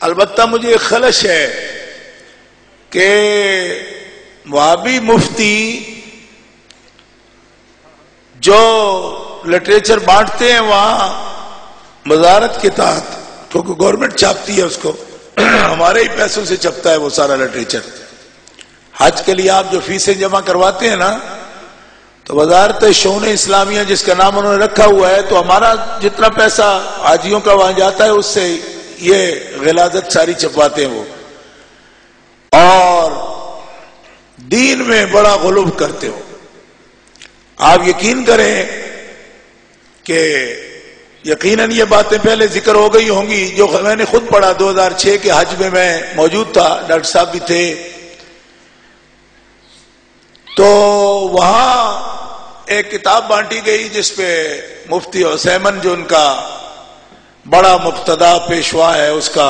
البتہ مجھے ایک خلش ہے کہ وہابی مفتی جو لٹریچر بانٹتے ہیں وہاں وزارت کے تحت، کیونکہ گورنمنٹ چھاپتی ہے اس کو، ہمارے ہی پیسوں سے چھپتا ہے وہ سارا لٹریچر۔ حج کے لیے آپ جو فیسیں جمع کرواتے ہیں نا، تو وزارت شؤون اسلامیہ جس کا نام انہوں نے رکھا ہوا ہے، تو ہمارا جتنا پیسہ حاجیوں کا وہاں جاتا ہے اس سے یہ غلاظت ساری چھپواتے ہیں وہ، اور دین میں بڑا غلو کرتے ہو۔ آپ یقین کریں کہ یقیناً یہ باتیں پہلے ذکر ہو گئی ہوں گی، جو میں نے خود پڑھا 2006 کے حج میں موجود تھا، ڈاکٹر صاحب بھی تھے، تو وہاں ایک کتاب بانٹی گئی جس پہ مفتی عثیمن جو ان کا بڑا مقتدا پیشوا ہے، اس کا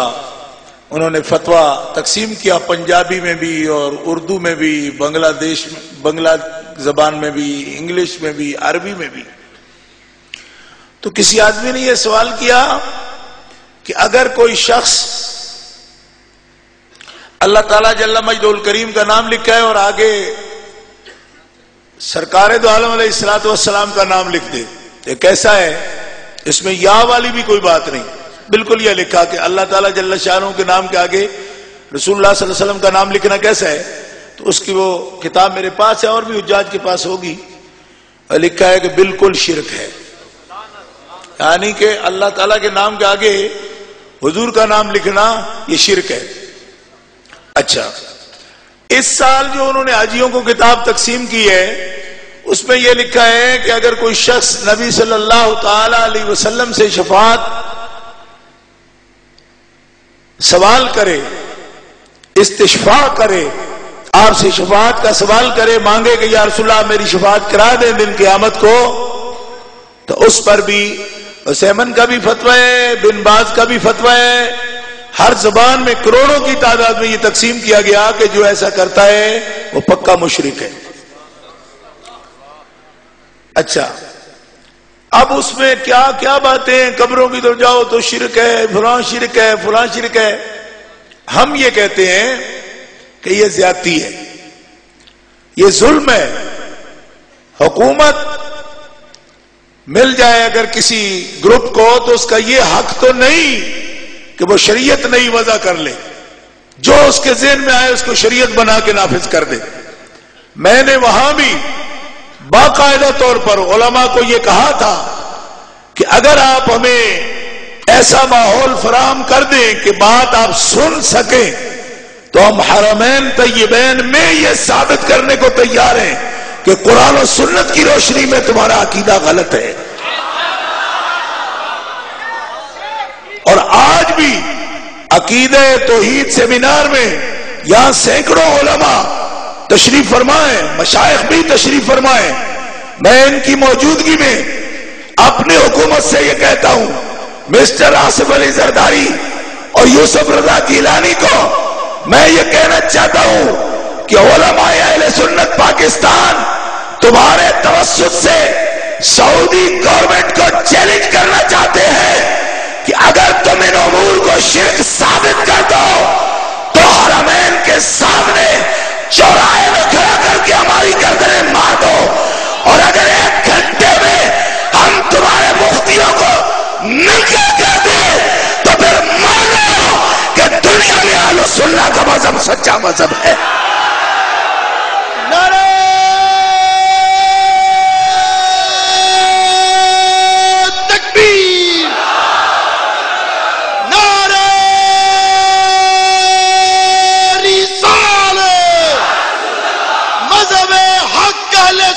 انہوں نے فتویٰ تقسیم کیا، پنجابی میں بھی اور اردو میں بھی، بنگلہ زبان میں بھی، انگلش میں بھی، عربی میں بھی۔ تو کسی آدمی نے یہ سوال کیا کہ اگر کوئی شخص اللہ تعالیٰ جل مجدہ الکریم کا نام لکھا ہے اور آگے سرکار دو عالم علیہ الصلوۃ والسلام کا نام لکھ دے، یہ کیسا ہے؟ اس میں یا والی بھی کوئی بات نہیں، بالکل یہ لکھا کہ اللہ تعالیٰ جل شانہ کے نام کے آگے رسول اللہ صلی اللہ علیہ وسلم کا نام لکھنا کیسا ہے؟ تو اس کی وہ کتاب میرے پاس ہے اور بھی حجاج کے پاس ہوگی، اور لکھا ہے کہ بالکل شرک ہے، یعنی کہ اللہ تعالیٰ کے نام کے آگے حضور کا نام لکھنا یہ شرک ہے۔ اچھا، اس سال جو انہوں نے حاجیوں کو کتاب تقسیم کی ہے اس میں یہ لکھا ہے کہ اگر کوئی شخص نبی صلی اللہ تعالی علیہ وسلم سے شفاعت سوال کرے، استشفاء کرے، آپ سے شفاعت کا سوال کرے، مانگے کہ یا رسول اللہ میری شفاعت کرا دیں دن قیامت کو، تو اس پر بھی عثیمن کا بھی فتویٰ ہے، بن باز کا بھی فتویٰ ہے، ہر زبان میں کروڑوں کی تعداد میں یہ تقسیم کیا گیا کہ جو ایسا کرتا ہے وہ پکا مشرک ہے۔ اچھا، اب اس میں کیا کیا باتیں، قبروں کی طرف جاؤ تو شرک ہے، فلاں شرک ہے، فلاں شرک ہے۔ ہم یہ کہتے ہیں کہ یہ زیادتی ہے، یہ ظلم ہے۔ حکومت مل جائے اگر کسی گروپ کو تو اس کا یہ حق تو نہیں کہ وہ شریعت نہیں وضع کر لے، جو اس کے ذہن میں آئے اس کو شریعت بنا کے نافذ کر دے۔ میں نے وہاں بھی باقاعدہ طور پر علماء کو یہ کہا تھا کہ اگر آپ ہمیں ایسا ماحول فراہم کر دیں کہ بات آپ سن سکیں تو ہم حرمین طیبین میں یہ ثابت کرنے کو تیار ہیں کہ قرآن و سنت کی روشنی میں تمہارا عقیدہ غلط ہے۔ اور آج بھی عقیدہ توحید سیمینار میں یہاں سینکڑوں علماء تشریف فرمائیں، مشائخ بھی تشریف فرمائیں، میں ان کی موجودگی میں اپنی حکومت سے یہ کہتا ہوں، مسٹر آصف علی زرداری اور یوسف رضا گیلانی کو میں یہ کہنا چاہتا ہوں کہ علماء اہل سنت پاکستان تمہارے توسط سے سعودی گورنمنٹ کو چیلنج کرنا چاہتے ہیں کہ اگر تم ان امور کو شرک ثابت کر دو تو حرمین کے سامنے چوراہے میں کھڑا کر کے ہماری گردنیں مار دو، اور اگر 1 گھنٹے میں ہم تمہارے مفتیوں کو ننگے کر دیں تو پھر مان لو کہ دنیا میں اہل سنت کا مذہب سچا مذہب ہے۔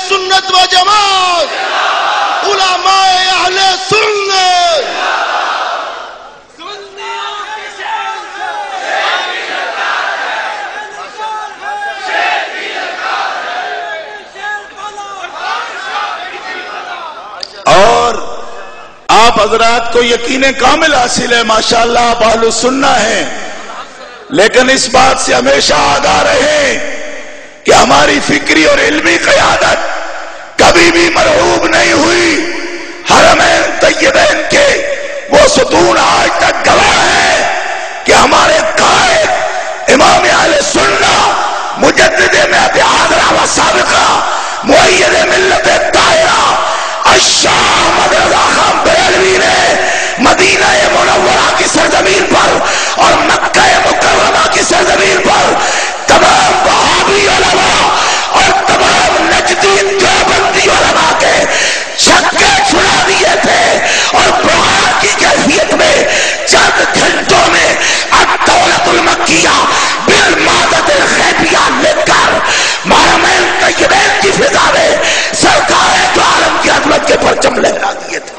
سنت و جماعت، علماء اہل سنت، اور آپ حضرات کو یقین کامل حاصل ہے، ماشاءاللہ آپ اہل سنہ ہیں، لیکن اس بات سے ہمیشہ آگاہ رہیں کہ ہماری فکری اور علمی قیادت کبھی بھی مرعوب نہیں ہوئی. حرمین طیبین کے وہ ستون آج تک گواہ ہے کہ ہمارے قائد امام اہل سنہ مجدد مہد حاضرہ و سابقہ مؤید ملت طاہرہ الشاہ احمد رضا خان بریلوی نے مدینہ منورہ کی سرزمین پر اور مکہ مکرمہ کی سرزمین پر تمام وہابی علماء اور تمام نجدی دیوبندی علماء کے چھکے چھڑا دیے تھے اور بہار کی کیفیت میں چند گھنٹوں میں الدولت المکیہ بالمادت الغیبیہ لکھ کر حرمین طیبین کی فضا میں سرکار دو عالم کی عظمت کے پرچم لہرا دیے تھے.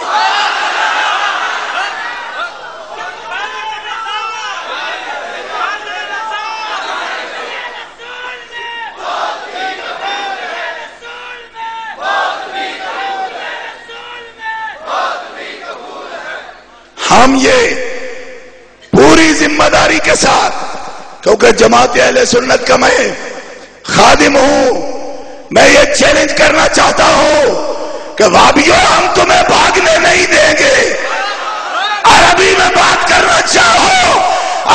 ہم یہ پوری ذمہ داری کے ساتھ، کیونکہ جماعت اہل سنت کا میں خادم ہوں، میں یہ چیلنج کرنا چاہتا ہوں کہ وہابیوں ہم تمہیں بھاگنے نہیں دیں گے. عربی میں بات کرنا چاہو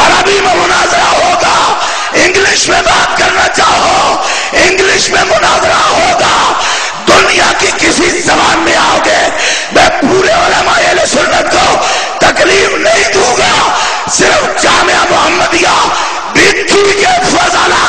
عربی میں مناظرہ ہوگا، انگلش میں بات کرنا چاہو انگلش میں مناظرہ ہوگا. دنیا کی کسی زبان میں آؤ گے میں پورے علماء اہل سنت کو تکلیف نہیں دوں گا. صرف جامعہ محمدیہ بھٹی کے فضلہ